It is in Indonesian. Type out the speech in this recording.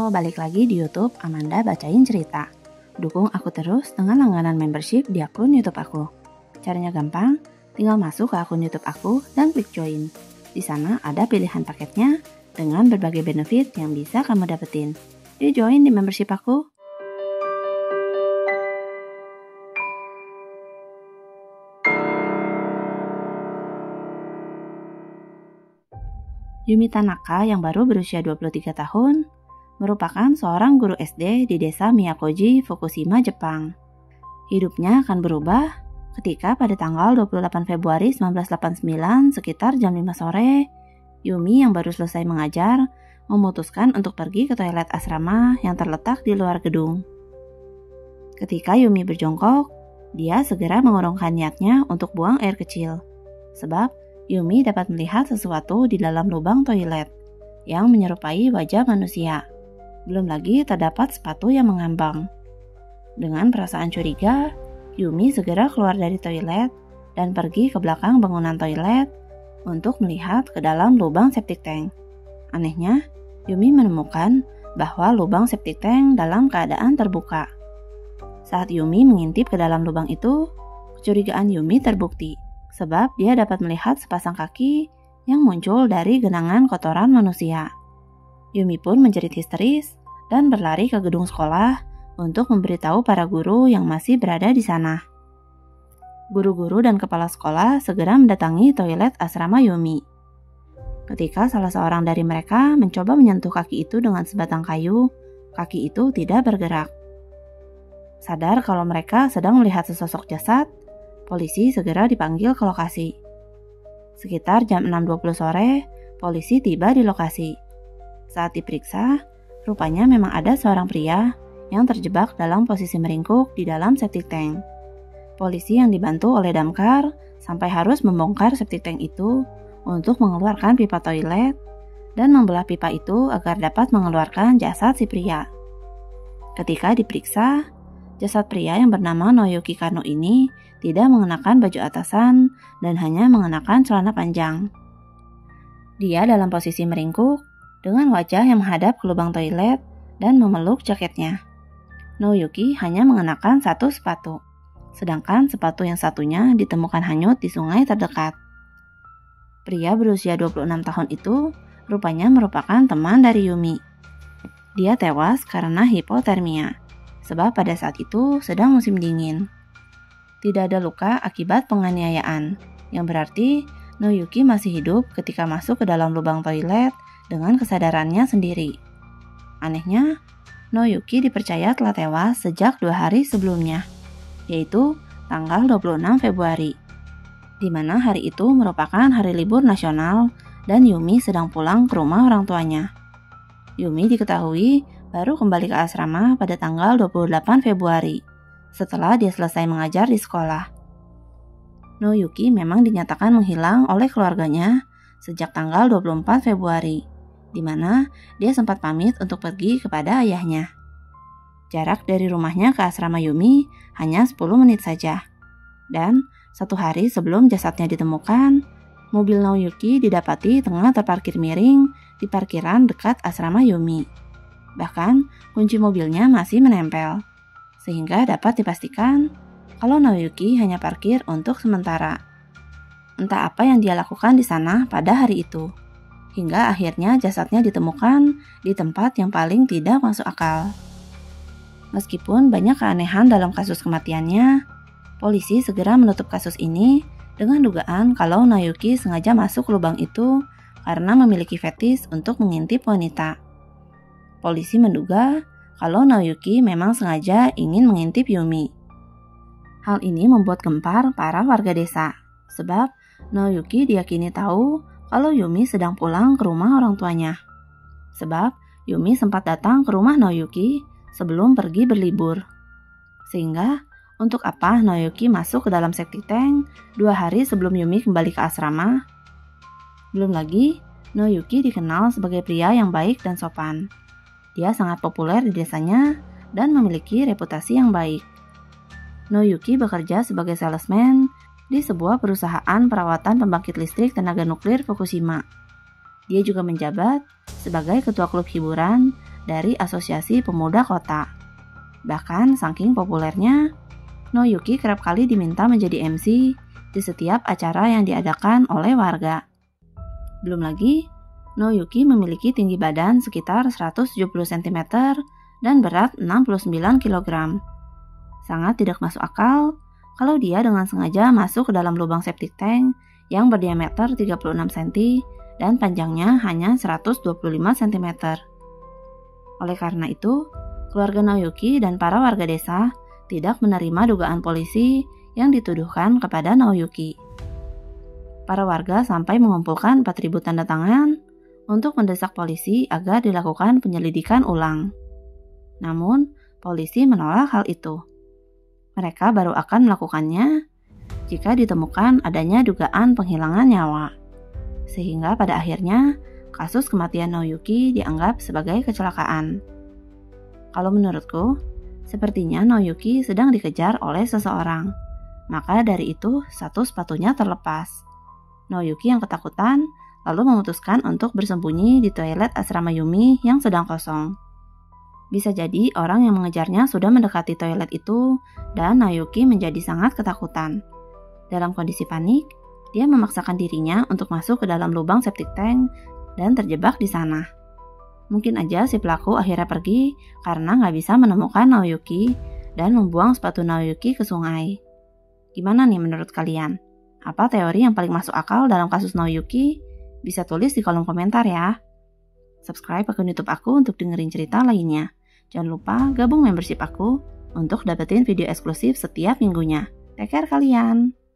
Halo, balik lagi di YouTube Amanda Bacain Cerita. Dukung aku terus dengan langganan membership di akun YouTube aku. Caranya gampang, tinggal masuk ke akun YouTube aku dan klik join. Di sana ada pilihan paketnya dengan berbagai benefit yang bisa kamu dapetin. Yuk join di membership aku. Yumi Tanaka yang baru berusia 23 tahun merupakan seorang guru SD di desa Miyakoji, Fukushima, Jepang. Hidupnya akan berubah ketika pada tanggal 28 Februari 1989 sekitar jam 5 sore, Yumi yang baru selesai mengajar memutuskan untuk pergi ke toilet asrama yang terletak di luar gedung. Ketika Yumi berjongkok, dia segera mengurungkan niatnya untuk buang air kecil, sebab Yumi dapat melihat sesuatu di dalam lubang toilet yang menyerupai wajah manusia. Belum lagi terdapat sepatu yang mengambang. Dengan perasaan curiga, Yumi segera keluar dari toilet dan pergi ke belakang bangunan toilet untuk melihat ke dalam lubang septic tank. Anehnya, Yumi menemukan bahwa lubang septic tank dalam keadaan terbuka. Saat Yumi mengintip ke dalam lubang itu, kecurigaan Yumi terbukti, sebab dia dapat melihat sepasang kaki yang muncul dari genangan kotoran manusia. Yumi pun menjerit histeris dan berlari ke gedung sekolah untuk memberitahu para guru yang masih berada di sana. Guru-guru dan kepala sekolah segera mendatangi toilet asrama Yumi. Ketika salah seorang dari mereka mencoba menyentuh kaki itu dengan sebatang kayu, kaki itu tidak bergerak. Sadar kalau mereka sedang melihat sesosok jasad, polisi segera dipanggil ke lokasi. Sekitar jam 6.20 sore, polisi tiba di lokasi. Saat diperiksa, rupanya memang ada seorang pria yang terjebak dalam posisi meringkuk di dalam septic tank. Polisi yang dibantu oleh damkar sampai harus membongkar septic tank itu untuk mengeluarkan pipa toilet dan membelah pipa itu agar dapat mengeluarkan jasad si pria. Ketika diperiksa, jasad pria yang bernama Noyuki Kano ini tidak mengenakan baju atasan dan hanya mengenakan celana panjang. Dia dalam posisi meringkuk dengan wajah yang menghadap ke lubang toilet dan memeluk jaketnya. Noyuki hanya mengenakan satu sepatu, sedangkan sepatu yang satunya ditemukan hanyut di sungai terdekat. Pria berusia 26 tahun itu rupanya merupakan teman dari Yumi. Dia tewas karena hipotermia, sebab pada saat itu sedang musim dingin. Tidak ada luka akibat penganiayaan, yang berarti Noyuki masih hidup ketika masuk ke dalam lubang toilet dengan kesadarannya sendiri. Anehnya, Noyuki dipercaya telah tewas sejak 2 hari sebelumnya, yaitu tanggal 26 Februari, di mana hari itu merupakan hari libur nasional dan Yumi sedang pulang ke rumah orang tuanya. Yumi diketahui baru kembali ke asrama pada tanggal 28 Februari, setelah dia selesai mengajar di sekolah. Noyuki memang dinyatakan menghilang oleh keluarganya sejak tanggal 24 Februari, di mana dia sempat pamit untuk pergi kepada ayahnya. Jarak dari rumahnya ke asrama Yumi hanya 10 menit saja. Dan 1 hari sebelum jasadnya ditemukan, mobil Noyuki didapati tengah terparkir miring di parkiran dekat asrama Yumi. Bahkan kunci mobilnya masih menempel, sehingga dapat dipastikan kalau Noyuki hanya parkir untuk sementara. Entah apa yang dia lakukan di sana pada hari itu, hingga akhirnya jasadnya ditemukan di tempat yang paling tidak masuk akal. Meskipun banyak keanehan dalam kasus kematiannya, polisi segera menutup kasus ini dengan dugaan kalau Noyuki sengaja masuk lubang itu karena memiliki fetis untuk mengintip wanita. Polisi menduga kalau Noyuki memang sengaja ingin mengintip Yumi. Hal ini membuat gempar para warga desa, sebab Noyuki diyakini tahu kalau Yumi sedang pulang ke rumah orang tuanya. Sebab Yumi sempat datang ke rumah Noyuki sebelum pergi berlibur. Sehingga, untuk apa Noyuki masuk ke dalam septic tank 2 hari sebelum Yumi kembali ke asrama? Belum lagi, Noyuki dikenal sebagai pria yang baik dan sopan. Dia sangat populer di desanya dan memiliki reputasi yang baik. Noyuki bekerja sebagai salesman di sebuah perusahaan perawatan pembangkit listrik tenaga nuklir Fukushima. Dia juga menjabat sebagai ketua klub hiburan dari Asosiasi Pemuda Kota. Bahkan saking populernya, Noyuki kerap kali diminta menjadi MC di setiap acara yang diadakan oleh warga. Belum lagi, Noyuki memiliki tinggi badan sekitar 170 cm dan berat 69 kg. Sangat tidak masuk akal kalau dia dengan sengaja masuk ke dalam lubang septic tank yang berdiameter 36 cm dan panjangnya hanya 125 cm. Oleh karena itu, keluarga Naoyuki dan para warga desa tidak menerima dugaan polisi yang dituduhkan kepada Naoyuki. Para warga sampai mengumpulkan 4.000 tanda tangan untuk mendesak polisi agar dilakukan penyelidikan ulang. Namun, polisi menolak hal itu. Mereka baru akan melakukannya jika ditemukan adanya dugaan penghilangan nyawa. Sehingga pada akhirnya, kasus kematian Naoyuki dianggap sebagai kecelakaan. Kalau menurutku, sepertinya Naoyuki sedang dikejar oleh seseorang. Maka dari itu, satu sepatunya terlepas. Naoyuki yang ketakutan lalu memutuskan untuk bersembunyi di toilet asrama Yumi yang sedang kosong. Bisa jadi orang yang mengejarnya sudah mendekati toilet itu dan Naoyuki menjadi sangat ketakutan. Dalam kondisi panik, dia memaksakan dirinya untuk masuk ke dalam lubang septic tank dan terjebak di sana. Mungkin aja si pelaku akhirnya pergi karena nggak bisa menemukan Naoyuki dan membuang sepatu Naoyuki ke sungai. Gimana nih menurut kalian? Apa teori yang paling masuk akal dalam kasus Naoyuki? Bisa tulis di kolom komentar ya. Subscribe akun YouTube aku untuk dengerin cerita lainnya. Jangan lupa gabung membership aku untuk dapetin video eksklusif setiap minggunya. Take care kalian!